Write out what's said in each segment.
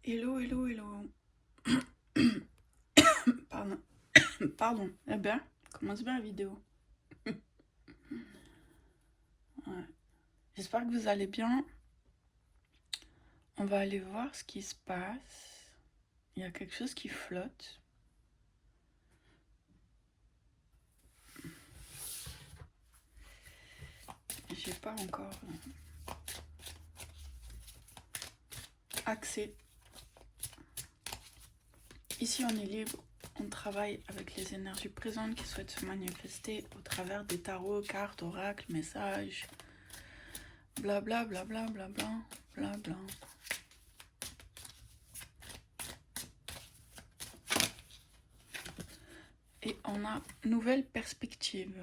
Hello, hello, hello. Pardon. Pardon. Eh bien, commence bien la vidéo. Ouais. J'espère que vous allez bien. On va aller voir ce qui se passe. Il y a quelque chose qui flotte. J'ai pas encore accès. Ici, on est libre. On travaille avec les énergies présentes qui souhaitent se manifester au travers des tarots, cartes, oracles, messages, blabla, blabla, blabla, blabla. Et on a nouvelle perspective.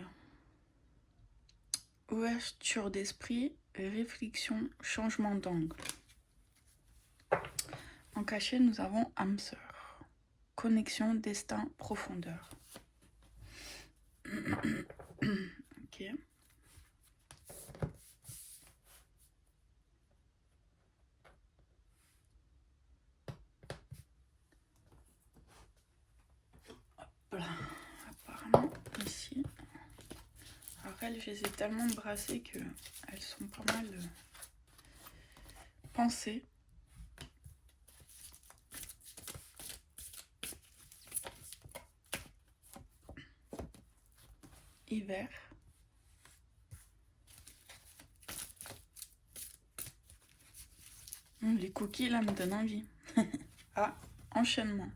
Ouverture d'esprit, réflexion, changement d'angle. En cachet, nous avons âme sœur. Connexion, destin, profondeur. Ok. Voilà. Apparemment, ici. Alors elles, je les ai tellement brassées qu'elles sont pas mal pensées. Hiver. Les cookies, là, me donnent envie. Ah, enchaînement.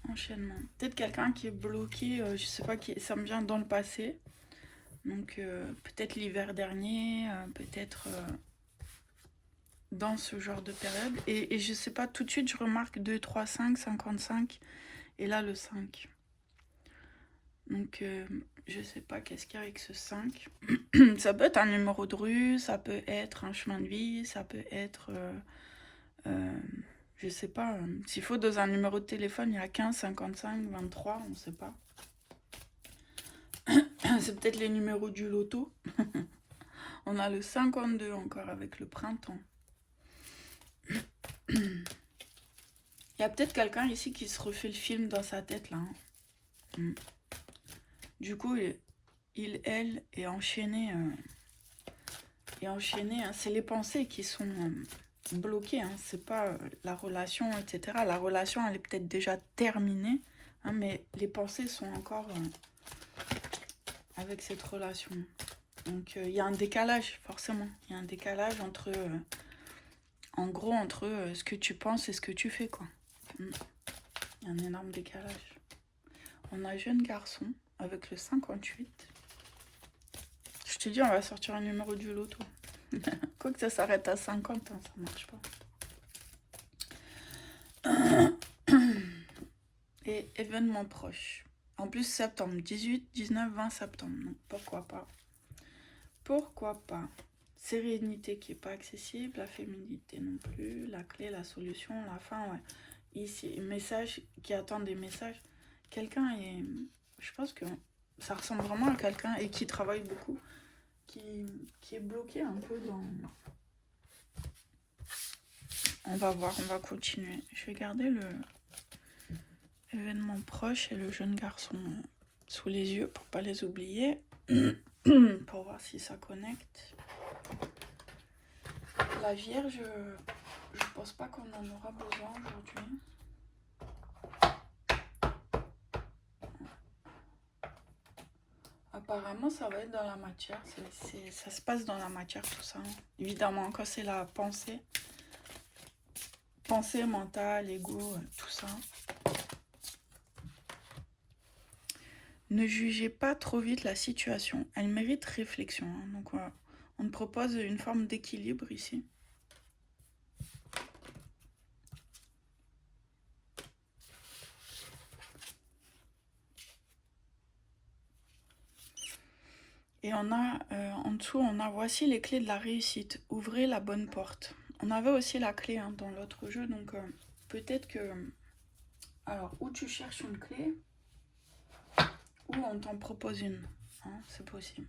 Enchaînement. Peut-être quelqu'un qui est bloqué, je sais pas, ça me vient dans le passé. Donc, peut-être l'hiver dernier, peut-être dans ce genre de période. Et je sais pas, tout de suite, je remarque 2, 3, 5, 55. Et là, le 5. Donc, je sais pas qu'est-ce qu'il y a avec ce 5. Ça peut être un numéro de rue, ça peut être un chemin de vie, ça peut être... je sais pas. S'il faut dans un numéro de téléphone, il y a 15, 55, 23, on sait pas. C'est peut-être les numéros du loto. On a le 52 encore avec le printemps. Il y a peut-être quelqu'un ici qui se refait le film dans sa tête là. Du coup, elle est enchaîné. Hein. C'est les pensées qui sont bloquées. Hein. C'est pas la relation, etc. La relation, elle est peut-être déjà terminée. Hein, mais les pensées sont encore avec cette relation. Donc, il y a un décalage, forcément. Il y a un décalage entre... en gros, entre ce que tu penses et ce que tu fais, quoi. Il y a un énorme décalage. On a jeune garçon avec le 58. Je te dis, on va sortir un numéro du loto. Quoique ça s'arrête à 50, hein, ça marche pas. Et événements proches. En plus, septembre, 18, 19, 20 septembre. Donc, pourquoi pas. Pourquoi pas. Sérénité qui n'est pas accessible, la féminité non plus, la clé, la solution, la fin, ouais. Ici, message qui attend des messages. Quelqu'un est... Je pense que ça ressemble vraiment à quelqu'un et qui travaille beaucoup, qui est bloqué un peu dans... On va voir, on va continuer. Je vais garder le événement proche et le jeune garçon sous les yeux pour pas les oublier. Pour voir si ça connecte. La Vierge, je pense pas qu'on en aura besoin aujourd'hui. Apparemment, ça va être dans la matière. Ça se passe dans la matière, tout ça. Évidemment, quand c'est la pensée. Pensée, mentale, ego, tout ça. Ne jugez pas trop vite la situation. Elle mérite réflexion. Hein. Donc, on propose une forme d'équilibre ici. Et on a, en dessous, on a, voici les clés de la réussite. Ouvrez la bonne porte. On avait aussi la clé hein, dans l'autre jeu, donc peut-être que... Alors, ou tu cherches une clé, ou on t'en propose une. Hein, c'est possible.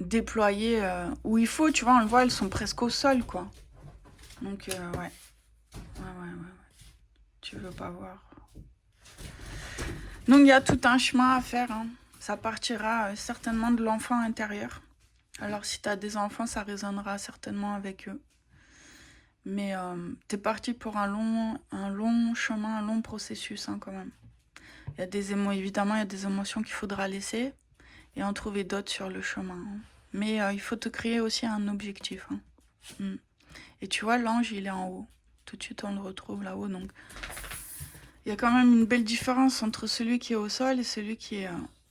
déployées où il faut, tu vois, on le voit, elles sont presque au sol, quoi. Donc, ouais. Ouais. Tu veux pas voir. Donc, il y a tout un chemin à faire, hein. Ça partira certainement de l'enfant intérieur. Alors, si tu as des enfants, ça résonnera certainement avec eux. Mais tu es parti pour un long chemin, un long processus, hein, quand même. Il y a des évidemment, il y a des émotions qu'il faudra laisser et en trouver d'autres sur le chemin, hein. Mais il faut te créer aussi un objectif, hein. Et tu vois, l'ange, il est en haut. Tout de suite, on le retrouve là-haut. Donc, il y a quand même une belle différence entre celui qui est au sol et celui qui est...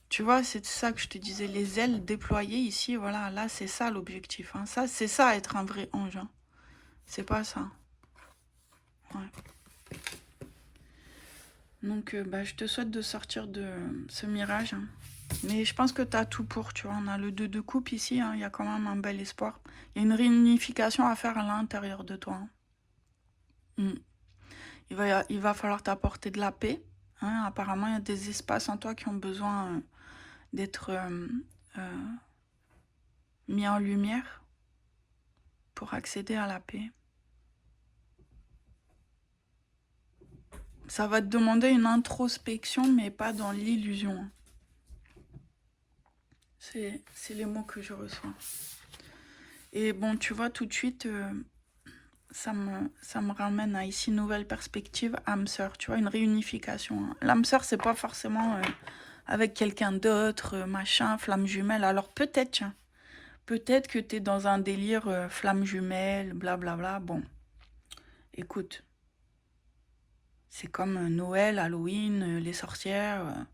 Tu vois, c'est ça que je te disais, les ailes déployées ici, voilà, là, c'est ça l'objectif, hein. Ça, c'est ça, être un vrai ange, hein. C'est pas ça. Ouais. Donc, je te souhaite de sortir de ce mirage, hein. Mais je pense que tu as tout pour, tu vois. On a le 2 de coupe ici, hein. Il y a quand même un bel espoir. Il y a une réunification à faire à l'intérieur de toi, hein. Il va falloir t'apporter de la paix, hein. Apparemment, il y a des espaces en toi qui ont besoin d'être mis en lumière pour accéder à la paix. Ça va te demander une introspection, mais pas dans l'illusion, hein. C'est les mots que je reçois. Et bon, tu vois, tout de suite, ça me ramène à ici, nouvelle perspective, âme sœur, tu vois, une réunification, hein. L'âme sœur, c'est pas forcément avec quelqu'un d'autre, machin, flamme jumelle. Alors peut-être, tiens, peut-être que tu es dans un délire flamme jumelle, blablabla. Bon, écoute, c'est comme Noël, Halloween, les sorcières.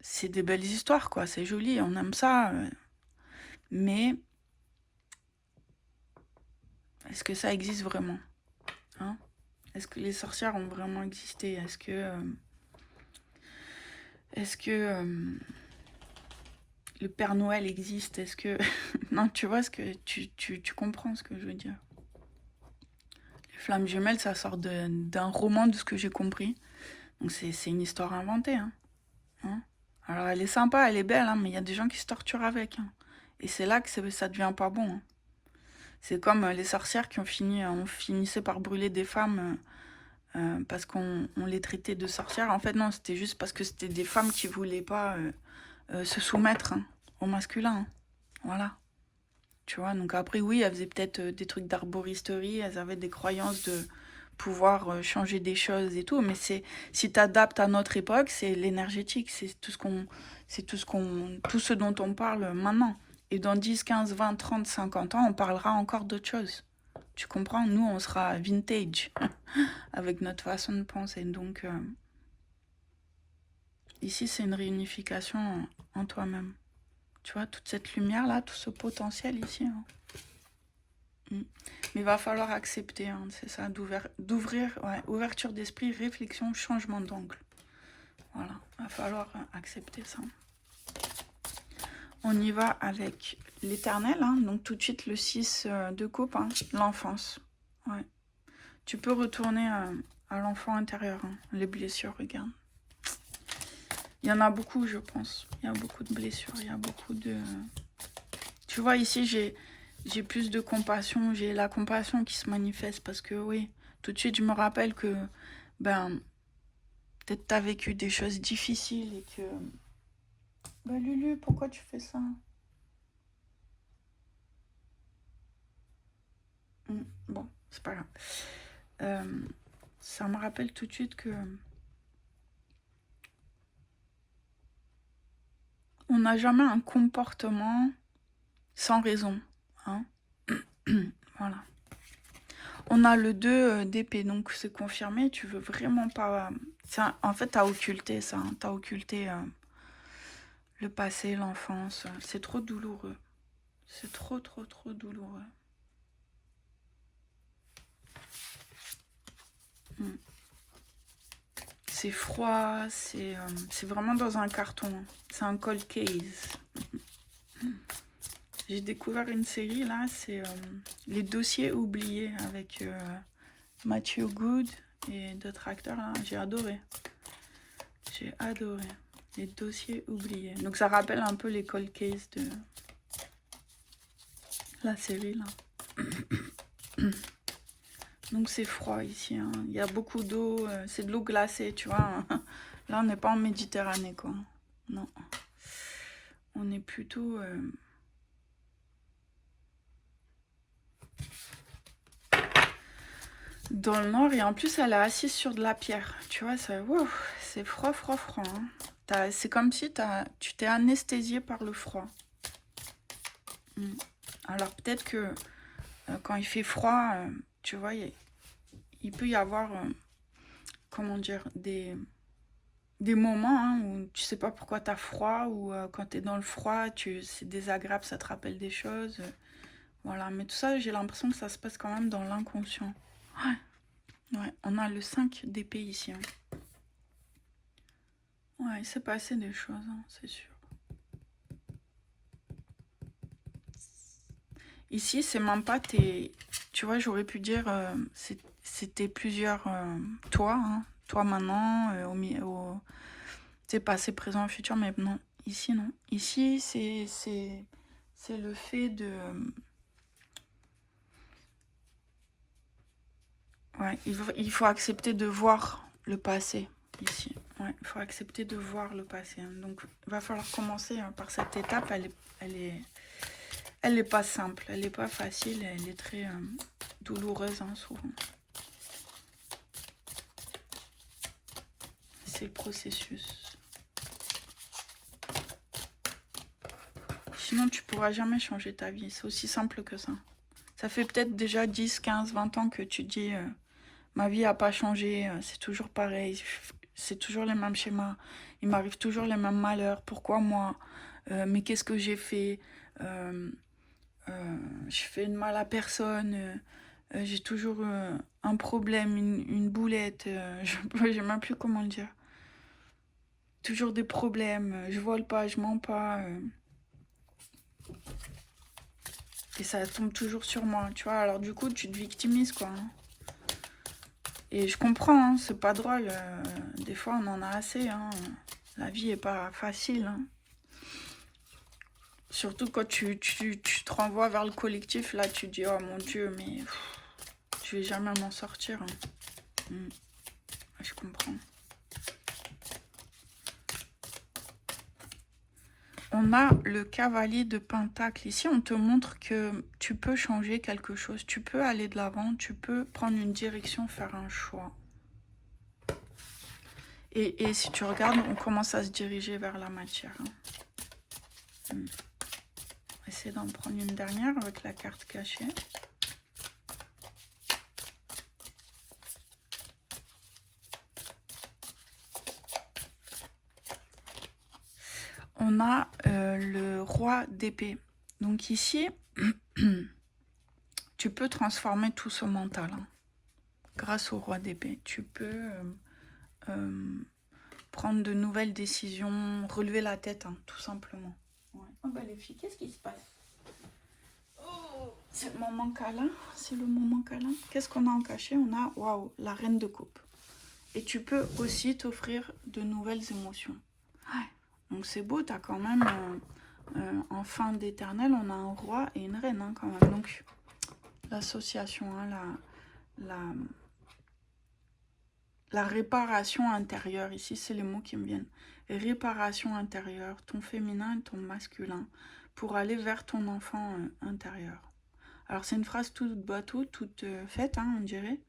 C'est des belles histoires, quoi, c'est joli, on aime ça. Mais est-ce que ça existe vraiment, hein? Est-ce que les sorcières ont vraiment existé? Est-ce que le Père Noël existe? Est-ce que... Non, tu vois ce que... Tu comprends ce que je veux dire. Les flammes jumelles, ça sort d'un roman, de ce que j'ai compris. Donc c'est une histoire inventée, hein. Alors elle est sympa, elle est belle, hein, mais il y a des gens qui se torturent avec, hein. Et c'est là que ça devient pas bon, hein. C'est comme les sorcières qui on finissait par brûler des femmes parce qu'on les traitait de sorcières. En fait, non, c'était juste parce que c'était des femmes qui voulaient pas se soumettre, hein, au masculin, hein. Voilà. Tu vois, donc après, oui, elles faisaient peut-être des trucs d'arboristerie, elles avaient des croyances de pouvoir changer des choses et tout, mais si tu adaptes à notre époque, c'est l'énergétique, c'est tout ce dont on parle maintenant. Et dans 10, 15, 20, 30, 50 ans, on parlera encore d'autres choses. Tu comprends? Nous, on sera vintage avec notre façon de penser. Donc, ici, c'est une réunification en toi-même. Tu vois, toute cette lumière-là, tout ce potentiel ici, hein. Mais il va falloir accepter, hein, c'est ça, d'ouvrir, ouais, ouverture d'esprit, réflexion, changement d'angle. Voilà, il va falloir accepter ça. On y va avec l'éternel, hein, donc tout de suite le 6 de coupe, hein, l'enfance. Ouais. Tu peux retourner à l'enfant intérieur, hein, les blessures, regarde. Il y en a beaucoup, je pense. Il y a beaucoup de blessures, il y a beaucoup de... Tu vois, ici, j'ai plus de compassion, j'ai la compassion qui se manifeste parce que, oui, tout de suite, je me rappelle que, peut-être tu as vécu des choses difficiles et que... Lulu, pourquoi tu fais ça? Bon, c'est pas grave. Ça me rappelle tout de suite que... On n'a jamais un comportement sans raison, hein. Voilà. On a le 2 d'épée, donc c'est confirmé. Tu veux vraiment pas... En fait, t'as occulté ça, hein. T'as occulté le passé, l'enfance. C'est trop douloureux. C'est trop douloureux. C'est froid, c'est vraiment dans un carton. C'est un cold case. J'ai découvert une série là, c'est Les dossiers oubliés avec Matthew Good et d'autres acteurs là. J'ai adoré. J'ai adoré. Les dossiers oubliés. Donc ça rappelle un peu les cold cases de la série là. Donc c'est froid ici, hein. Il y a beaucoup d'eau, c'est de l'eau glacée, tu vois. Là on n'est pas en Méditerranée quoi. Non. On est plutôt... dans le nord, et en plus elle est assise sur de la pierre. Tu vois, c'est froid, froid, froid. Hein. C'est comme si tu t'es anesthésié par le froid. Alors peut-être que quand il fait froid, tu vois, il peut y avoir, comment dire, des moments hein, où tu sais pas pourquoi tu as froid, ou quand tu es dans le froid, c'est désagréable, ça te rappelle des choses. Voilà, mais tout ça, j'ai l'impression que ça se passe quand même dans l'inconscient. Ouais, on a le 5 d'épée ici. Hein. Ouais, il s'est passé des choses, hein, c'est sûr. Ici, c'est même pas tes... Tu vois, j'aurais pu dire, c'était plusieurs toi, hein, toi maintenant, tu sais, passé, présent, futur, mais non. Ici, non. Ici, c'est le fait de... Ouais, il faut accepter de voir le passé, ici. Ouais, il faut accepter de voir le passé. Hein. Donc, il va falloir commencer hein, par cette étape. Elle est pas simple, elle est pas facile, elle est très douloureuse, hein, souvent. C'est le processus. Sinon, tu pourras jamais changer ta vie. C'est aussi simple que ça. Ça fait peut-être déjà 10, 15, 20 ans que tu dis ma vie n'a pas changé, c'est toujours pareil, c'est toujours les mêmes schémas, il m'arrive toujours les mêmes malheurs, pourquoi moi mais qu'est-ce que j'ai fait je fais de mal à personne, j'ai toujours un problème, une boulette, je sais même plus comment le dire. Toujours des problèmes, je vole pas, je mens pas. Et ça tombe toujours sur moi, tu vois. Alors du coup, tu te victimises, quoi. Hein. Et je comprends, hein, c'est pas drôle. Des fois, on en a assez. Hein. La vie est pas facile. Hein. Surtout quand tu te renvoies vers le collectif, là, tu te dis, oh mon Dieu, mais je vais jamais m'en sortir. Hein. Je comprends. On a le cavalier de Pentacle. Ici, on te montre que tu peux changer quelque chose. Tu peux aller de l'avant. Tu peux prendre une direction, faire un choix. Et si tu regardes, on commence à se diriger vers la matière. Hein. On va essayer d'en prendre une dernière avec la carte cachée. On a le roi d'épée. Donc ici, tu peux transformer tout ce mental. Hein. Grâce au roi d'épée, tu peux prendre de nouvelles décisions, relever la tête, hein, tout simplement. Ouais. Oh bah les filles, qu'est-ce qui se passe? Oh, c'est le moment câlin. C'est le moment câlin. Qu'est-ce qu'on a en cachet? On a, waouh, la reine de coupe. Et tu peux aussi t'offrir de nouvelles émotions. Ouais. Donc c'est beau, tu as quand même, en fin d'éternel, on a un roi et une reine hein, quand même. Donc l'association, hein, la réparation intérieure, ici c'est les mots qui me viennent. Réparation intérieure, ton féminin et ton masculin, pour aller vers ton enfant intérieur. Alors c'est une phrase toute bateau, toute faite, hein, on dirait.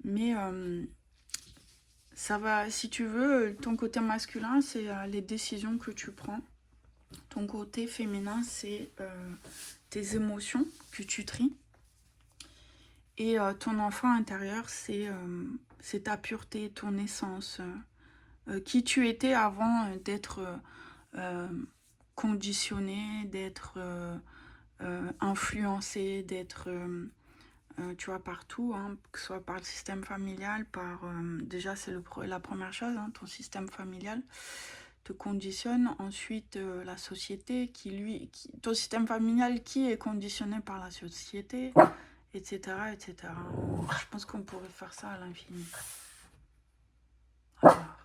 Mais ça va, si tu veux, ton côté masculin, c'est les décisions que tu prends. Ton côté féminin, c'est tes émotions que tu tries. Et ton enfant intérieur, c'est ta pureté, ton essence. Qui tu étais avant d'être conditionné, d'être influencé, d'être... tu vois, partout, hein, que ce soit par le système familial, par... déjà, c'est la première chose, hein, ton système familial te conditionne. Ensuite, la société, ton système familial qui est conditionné par la société, etc., etc. Je pense qu'on pourrait faire ça à l'infini. Alors,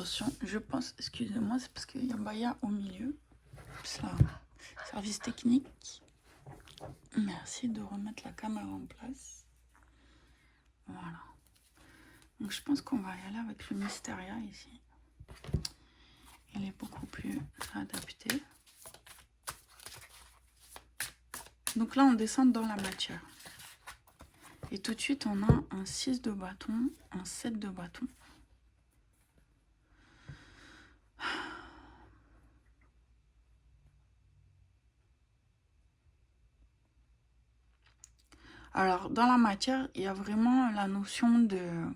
Attention, je pense, excusez-moi, c'est parce qu'il y a Baya au milieu. Ça, service technique. Merci de remettre la caméra en place. Voilà. Donc je pense qu'on va y aller avec le Mysteria ici. Il est beaucoup plus adapté. Donc là, on descend dans la matière. Et tout de suite, on a un 6 de bâton, un 7 de bâton. Alors, dans la matière, il y a vraiment la notion de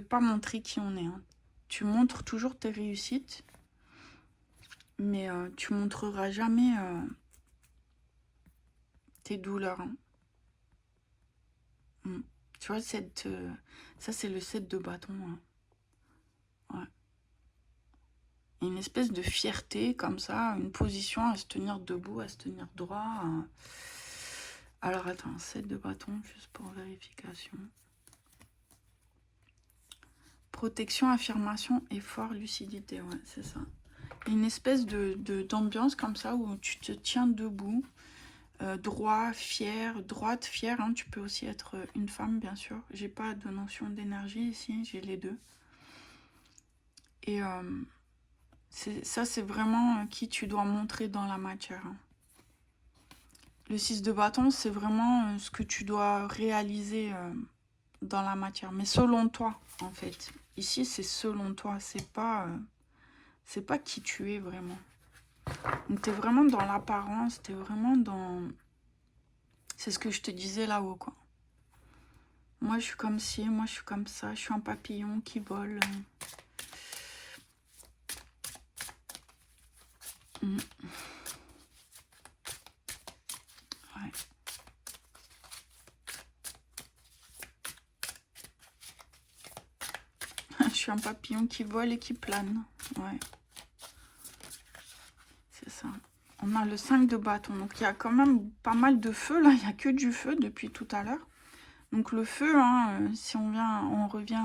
pas montrer qui on est. Hein. Tu montres toujours tes réussites, mais tu montreras jamais tes douleurs. Hein. Tu vois, ça c'est le 7 de bâton. Hein. Ouais. Une espèce de fierté comme ça, une position à se tenir debout, à se tenir droit. Alors attends, 7 de bâton, juste pour vérification. Protection, affirmation, effort, lucidité, ouais, c'est ça. Une espèce d'ambiance comme ça où tu te tiens debout, droit, fier, droite, fière. Hein, tu peux aussi être une femme, bien sûr. J'ai pas de notion d'énergie ici, j'ai les deux. Et ça, c'est vraiment qui tu dois montrer dans la matière. Hein. Le 6 de bâton, c'est vraiment ce que tu dois réaliser dans la matière. Mais selon toi, en fait. Ici, c'est selon toi. C'est pas qui tu es vraiment. Donc, tu es vraiment dans l'apparence. Tu es vraiment dans... C'est ce que je te disais là-haut, quoi. Moi, je suis comme ci. Moi, je suis comme ça. Je suis un papillon qui vole. Ouais. Je suis un papillon qui vole et qui plane. Ouais. C'est ça. On a le 5 de bâton. Donc, il y a quand même pas mal de feu. Là, il n'y a que du feu depuis tout à l'heure. Donc, le feu, hein, si on revient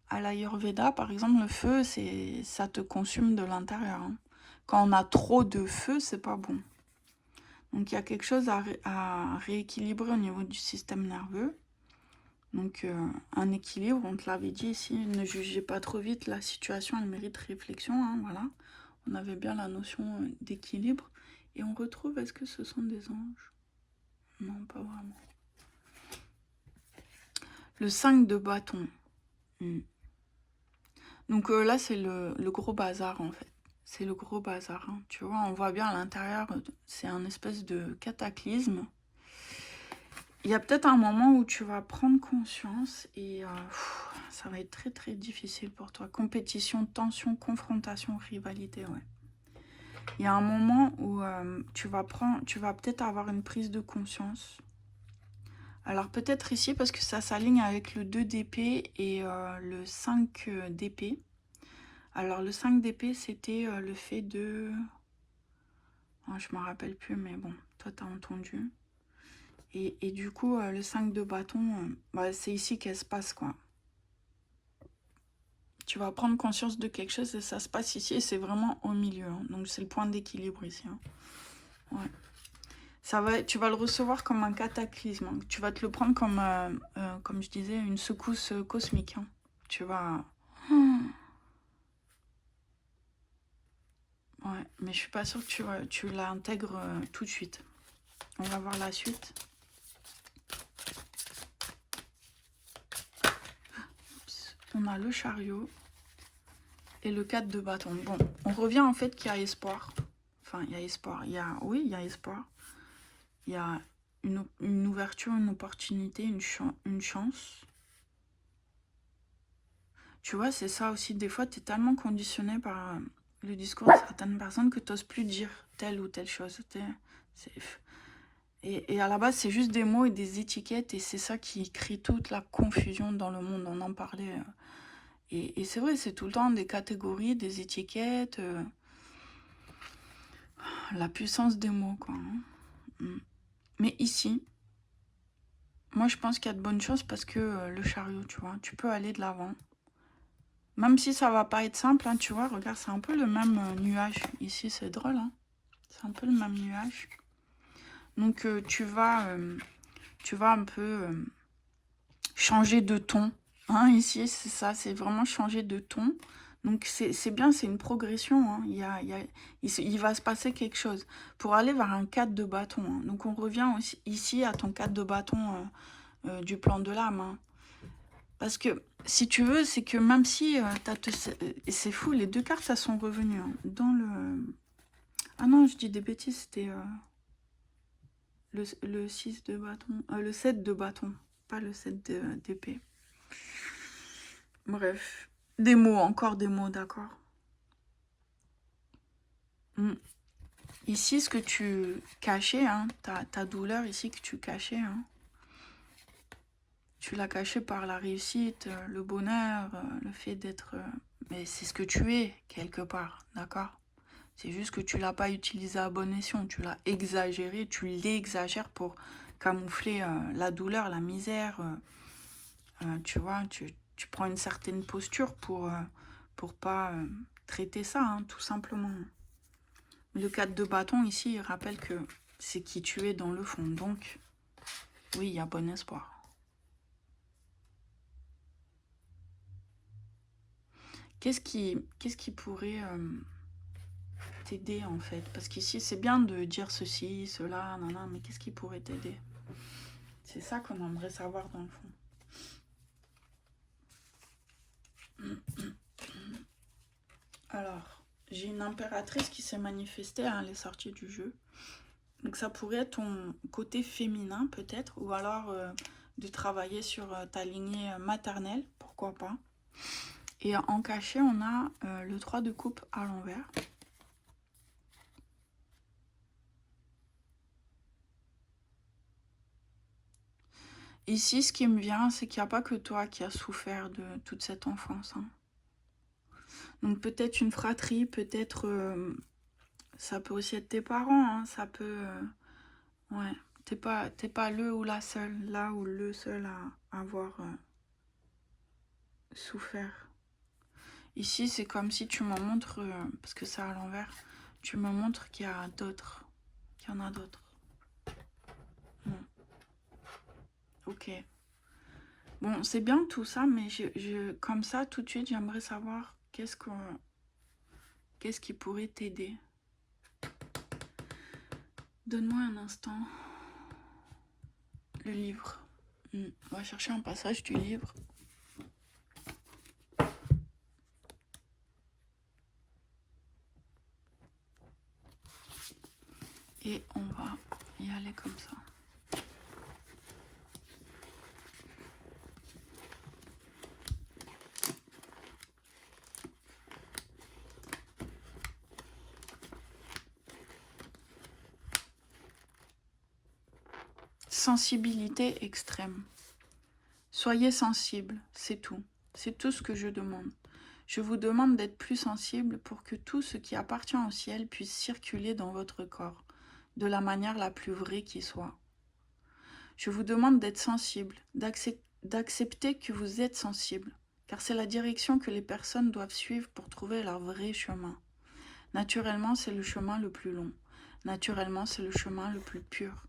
à l'Ayurveda, par exemple, le feu, ça te consume de l'intérieur. Hein. Quand on a trop de feu, c'est pas bon. Donc, il y a quelque chose à rééquilibrer au niveau du système nerveux. Donc, un équilibre, on te l'avait dit ici, ne jugez pas trop vite, la situation, elle mérite réflexion, hein, voilà. On avait bien la notion d'équilibre. Et on retrouve, est-ce que ce sont des anges? Non, pas vraiment. Le 5 de bâton. Donc là, c'est le gros bazar, en fait. C'est le gros bazar, hein. Tu vois, on voit bien à l'intérieur, c'est un espèce de cataclysme. Il y a peut-être un moment où tu vas prendre conscience et ça va être très très difficile pour toi. Compétition, tension, confrontation, rivalité, ouais. Il y a un moment où tu vas peut-être avoir une prise de conscience. Alors peut-être ici parce que ça s'aligne avec le 2 d'épée et le 5 d'épée. Alors le 5 d'épée c'était le fait de... Oh, je ne me rappelle plus mais bon, toi tu as entendu. Et du coup le 5 de bâton, bah, c'est ici qu'elle se passe quoi. Tu vas prendre conscience de quelque chose et ça se passe ici et c'est vraiment au milieu. Hein. Donc c'est le point d'équilibre ici. Hein. Ouais. Tu vas le recevoir comme un cataclysme. Hein. Tu vas te le prendre comme je disais, une secousse cosmique. Hein. Tu vas... Ouais, mais je suis pas sûre que tu l'intègres tout de suite. On va voir la suite. On a le chariot et le 4 de bâton. Bon, on revient en fait qu'il y a espoir. Enfin, il y a espoir. Oui, il y a espoir. Il y a une ouverture, une opportunité, une chance. Tu vois, c'est ça aussi. Des fois, tu es tellement conditionné par le discours de certaines personnes que tu n'oses plus dire telle ou telle chose. Et à la base, c'est juste des mots et des étiquettes. Et c'est ça qui crée toute la confusion dans le monde. On en parlait. Et c'est vrai, c'est tout le temps des catégories, des étiquettes. La puissance des mots, quoi. Hein. Mais ici, moi, je pense qu'il y a de bonnes choses parce que le chariot, tu vois, tu peux aller de l'avant. Même si ça va pas être simple, hein, tu vois, regarde, c'est un peu le même nuage. Ici, c'est drôle, hein. C'est un peu le même nuage. Donc, tu vas un peu changer de ton. Hein, ici, c'est ça, c'est vraiment changer de ton. Donc, c'est bien, c'est une progression. Hein. Il va se passer quelque chose pour aller vers un 4 de bâton. Hein. Donc, on revient aussi, ici à ton 4 de bâton du plan de l'âme. Hein. Parce que, si tu veux, c'est que même si c'est fou, les deux cartes, elles sont revenues. Hein, dans le... Ah non, je dis des bêtises, c'était le 6 de bâton. Le 7 de bâton, pas le 7 d'épée. Bref. Des mots, encore des mots, d'accord. Ici, ce que tu cachais, hein, ta douleur ici que tu cachais, hein, tu l'as cachée par la réussite, le bonheur, le fait d'être... mais c'est ce que tu es, quelque part, d'accord? C'est juste que tu l'as pas utilisé à bon escient, tu l'as exagéré, tu l'exagères pour camoufler la douleur, la misère. Tu vois, tu prends une certaine posture pour pas traiter ça, hein, tout simplement. Le 4 de bâton, ici, il rappelle que c'est qui tu es dans le fond. Donc, oui, il y a bon espoir. Qu'est-ce qui pourrait t'aider, en fait? Parce qu'ici, c'est bien de dire ceci, cela, nanana, mais qu'est-ce qui pourrait t'aider? C'est ça qu'on aimerait savoir dans le fond. Alors, j'ai une impératrice qui s'est manifestée, hein, elle est sortie du jeu. Donc ça pourrait être ton côté féminin peut-être, ou alors de travailler sur ta lignée maternelle, pourquoi pas. Et en cachet, on a le 3 de coupe à l'envers. Ici, ce qui me vient, c'est qu'il n'y a pas que toi qui as souffert de toute cette enfance. Hein. Donc peut-être une fratrie, peut-être... ça peut aussi être tes parents, hein, ça peut... ouais, t'es pas le ou la seule, là ou le seul à avoir souffert. Ici, c'est comme si tu me montres, parce que c'est à l'envers, tu me montres qu'il y a d'autres, qu'il y en a d'autres. Ok. Bon, c'est bien tout ça, mais comme ça, tout de suite, j'aimerais savoir qu'est-ce qui pourrait t'aider. Donne-moi un instant. Le livre. On va chercher un passage du livre. Et on va y aller comme ça. Sensibilité extrême. Soyez sensible, c'est tout. C'est tout ce que je demande. Je vous demande d'être plus sensible pour que tout ce qui appartient au ciel puisse circuler dans votre corps, de la manière la plus vraie qui soit. Je vous demande d'être sensible, d'accepter que vous êtes sensible, car c'est la direction que les personnes doivent suivre pour trouver leur vrai chemin. Naturellement, c'est le chemin le plus long. Naturellement, c'est le chemin le plus pur.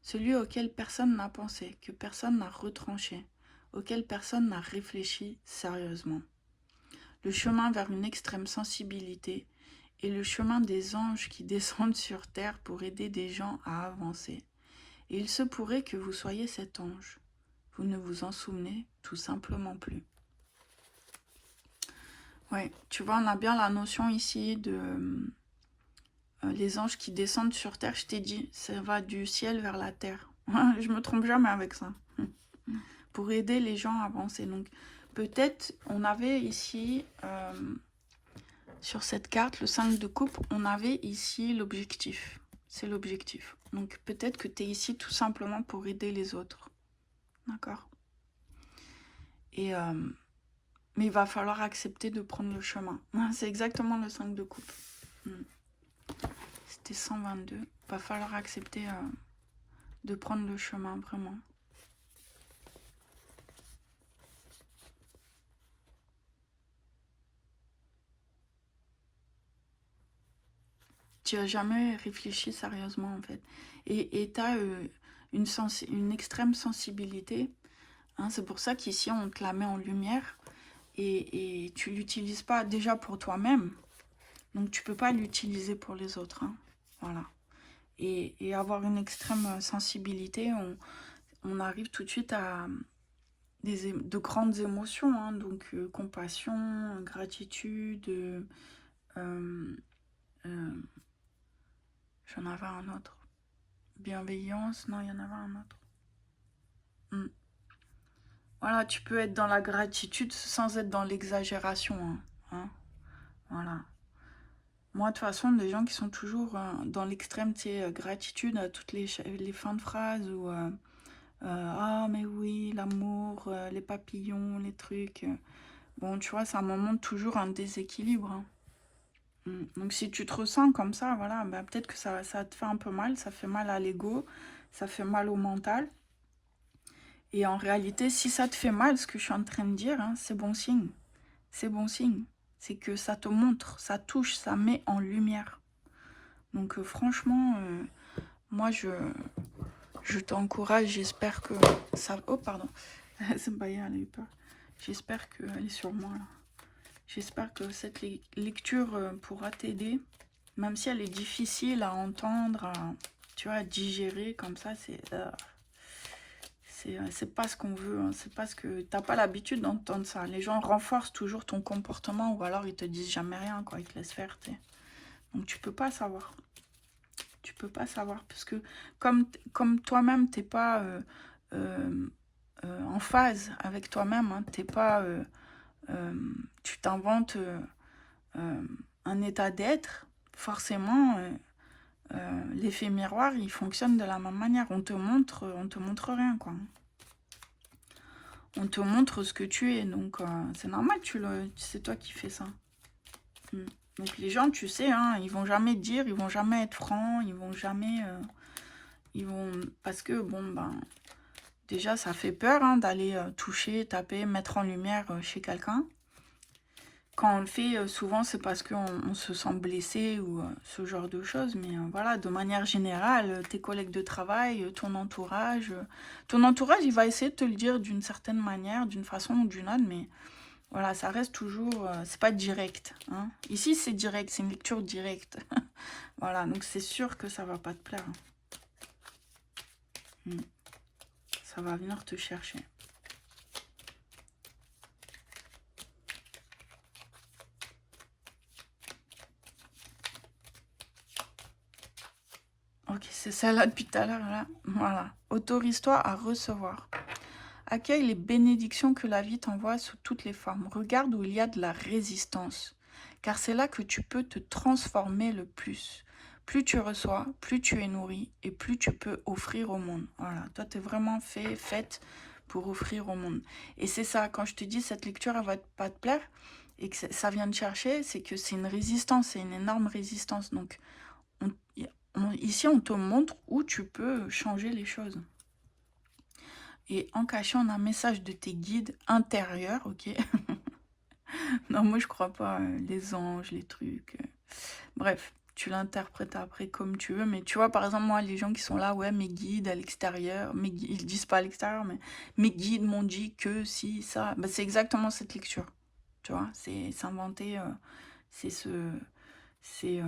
Celui auquel personne n'a pensé, que personne n'a retranché, auquel personne n'a réfléchi sérieusement. Le chemin vers une extrême sensibilité est le chemin des anges qui descendent sur terre pour aider des gens à avancer. Et il se pourrait que vous soyez cet ange. Vous ne vous en souvenez tout simplement plus. Ouais, tu vois, on a bien la notion ici de les anges qui descendent sur terre. Je t'ai dit, ça va du ciel vers la terre. Je me trompe jamais avec ça. Pour aider les gens à avancer. Donc, peut-être, on avait ici, sur cette carte, le 5 de coupe, on avait ici l'objectif. C'est l'objectif. Donc, peut-être que tu es ici tout simplement pour aider les autres. D'accord? Et, mais il va falloir accepter de prendre le chemin. C'est exactement le 5 de coupe. C'était 122. Il va falloir accepter de prendre le chemin, vraiment. tu as jamais réfléchi sérieusement, en fait. Et tu as une extrême sensibilité. Hein, c'est pour ça qu'ici, on te la met en lumière. Et tu l'utilises pas déjà pour toi-même. Donc, tu peux pas l'utiliser pour les autres. Hein. Voilà. Et avoir une extrême sensibilité, on arrive tout de suite à de grandes émotions. Hein, donc, compassion, gratitude, euh, j'en avais un autre. Bienveillance, non, il y en avait un autre. Hmm. Voilà, tu peux être dans la gratitude sans être dans l'exagération. Hein, hein. Voilà. Moi, de toute façon, des gens qui sont toujours dans l'extrême, tu sais, gratitude à toutes les fins de phrases ou ah, mais oui, l'amour, les papillons, les trucs. Bon, tu vois, ça me montre toujours un déséquilibre. Hein. Donc, si tu te ressens comme ça, voilà, bah, peut-être que ça te fait un peu mal, ça fait mal à l'ego, ça fait mal au mental. Et en réalité, si ça te fait mal, ce que je suis en train de dire, hein, c'est bon signe. C'est bon signe. C'est que ça te montre, ça touche, ça met en lumière. Donc franchement, moi je t'encourage, j'espère que ça... Oh pardon, c'est pas elle a eu peur. J'espère qu'elle est sur moi là. J'espère que cette lecture pourra t'aider, même si elle est difficile à entendre, tu vois, à digérer comme ça, c'est pas ce qu'on veut, hein. C'est pas ce que... T'as pas l'habitude d'entendre ça. Les gens renforcent toujours ton comportement ou alors ils te disent jamais rien, quoi. Ils te laissent faire, t'sais. Donc tu peux pas savoir. Tu peux pas savoir. Parce que comme toi-même, t'es pas en phase avec toi-même, hein, t'es pas... tu t'inventes un état d'être, forcément... l'effet miroir, il fonctionne de la même manière. On te montre rien, quoi. On te montre ce que tu es, donc c'est normal, c'est toi qui fais ça. Donc les gens, tu sais, hein, ils vont jamais dire, ils vont jamais être francs, ils vont jamais... Parce que, bon, ben... Déjà, ça fait peur hein, d'aller toucher, taper, mettre en lumière chez quelqu'un. Quand on le fait, souvent, c'est parce qu'on se sent blessé ou ce genre de choses. Mais voilà, de manière générale, tes collègues de travail, ton entourage, il va essayer de te le dire d'une certaine manière, d'une façon ou d'une autre. Mais voilà, ça reste toujours... c'est pas direct. Hein. Ici, c'est direct, c'est une lecture directe. Voilà, donc c'est sûr que ça va pas te plaire. Hein. Ça va venir te chercher. Ok, c'est celle-là depuis tout à l'heure, là. Voilà. Autorise-toi à recevoir. Accueille les bénédictions que la vie t'envoie sous toutes les formes. Regarde où il y a de la résistance. Car c'est là que tu peux te transformer le plus. Plus tu reçois, plus tu es nourri et plus tu peux offrir au monde. Voilà. Toi, tu es vraiment faite pour offrir au monde. Et c'est ça, quand je te dis cette lecture, elle va pas te plaire et que ça vient de chercher, c'est que c'est une résistance, c'est une énorme résistance. Donc, ici, on te montre où tu peux changer les choses. Et en cachant, on a un message de tes guides intérieurs, ok. Non, moi, je crois pas les anges, les trucs. Bref, tu l'interprètes après comme tu veux. Mais tu vois, par exemple, moi, les gens qui sont là, ouais, mes guides à l'extérieur, ils disent pas à l'extérieur, mais mes guides m'ont dit que si, ça. Bah, c'est exactement cette lecture. Tu vois, c'est s'inventer, c'est ce... C'est...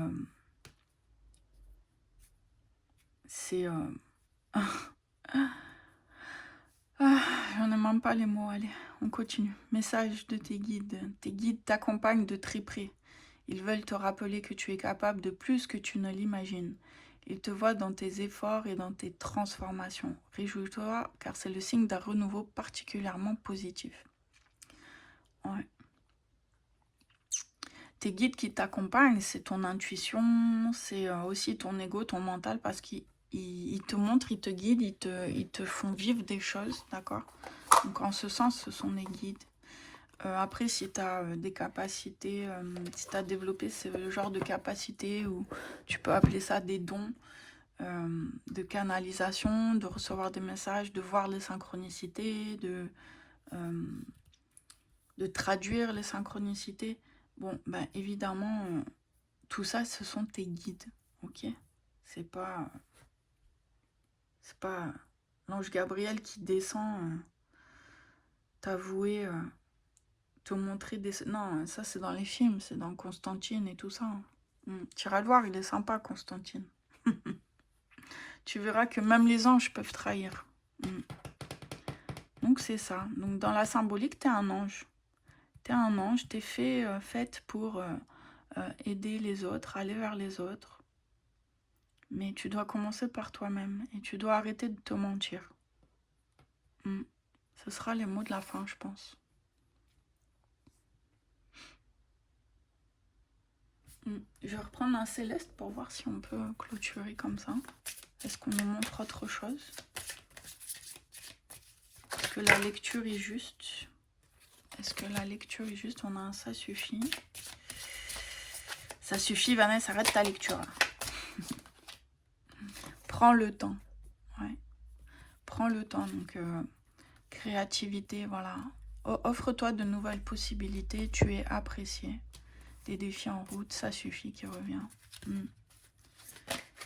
c'est... Ah, j'en ai même pas les mots, allez, on continue. Message de tes guides. Tes guides t'accompagnent de très près. Ils veulent te rappeler que tu es capable de plus que tu ne l'imagines. Ils te voient dans tes efforts et dans tes transformations. Réjouis-toi, car c'est le signe d'un renouveau particulièrement positif. Ouais. Tes guides qui t'accompagnent, c'est ton intuition, c'est aussi ton ego, ton mental, parce qu'ils te montrent, ils te guident, ils te font vivre des choses, d'accord? Donc en ce sens, ce sont des guides. Après, si tu as des capacités, si tu as développé ce genre de capacités, ou tu peux appeler ça des dons de canalisation, de recevoir des messages, de voir les synchronicités, de traduire les synchronicités. Bon, ben évidemment, tout ça, ce sont tes guides. ok? C'est pas l'ange Gabriel qui descend t'avouer, te montrer des... Non, ça c'est dans les films, c'est dans Constantine et tout ça. Tu iras le voir, il est sympa, Constantine. Tu verras que même les anges peuvent trahir. Donc c'est ça. Donc dans la symbolique, t'es un ange. T'es un ange, t'es faite pour aider les autres, aller vers les autres. Mais tu dois commencer par toi-même et tu dois arrêter de te mentir. Ce sera les mots de la fin, je pense. Je vais reprendre un céleste pour voir si on peut clôturer comme ça. Est-ce qu'on nous montre autre chose? Est-ce que la lecture est juste? Est-ce que la lecture est juste? On a un ça suffit. Ça suffit, Vanessa, arrête ta lecture. Prends le temps. Ouais. Prends le temps. Donc, créativité, voilà. Offre-toi de nouvelles possibilités. Tu es apprécié. Des défis en route, ça suffit qui revient.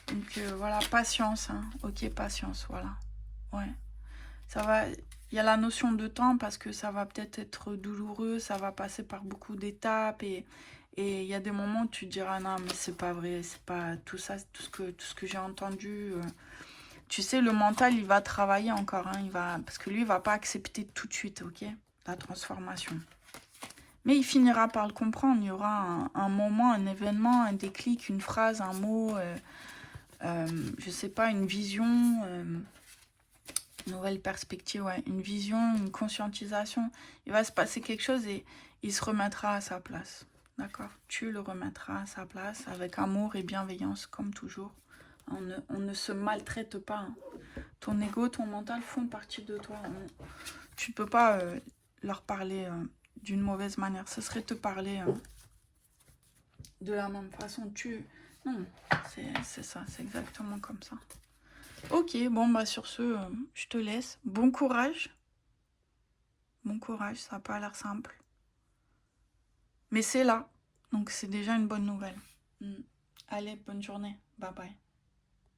Donc, voilà, patience. Hein. Ok, patience, voilà. Ouais. Ça va... Il y a la notion de temps parce que ça va peut-être être douloureux, ça va passer par beaucoup d'étapes et il y a des moments où tu te diras non mais c'est pas vrai, c'est pas tout ça, tout ce que j'ai entendu. Tu sais, le mental il va travailler encore, hein, parce que lui il va pas accepter tout de suite, ok, la transformation. Mais il finira par le comprendre, il y aura un moment, un événement, un déclic, une phrase, un mot, je sais pas, une vision... nouvelle perspective, ouais. Une vision, une conscientisation. Il va se passer quelque chose et il se remettra à sa place. D'accord? Tu le remettras à sa place avec amour et bienveillance, comme toujours. On ne se maltraite pas. Hein. Ton ego, ton mental font partie de toi. Tu ne peux pas leur parler d'une mauvaise manière. Ce serait te parler de la même façon. Non, c'est ça, c'est exactement comme ça. Ok, bon, bah sur ce, je te laisse. Bon courage. Bon courage, ça n'a pas l'air simple. Mais c'est là, donc c'est déjà une bonne nouvelle. Allez, bonne journée. Bye bye.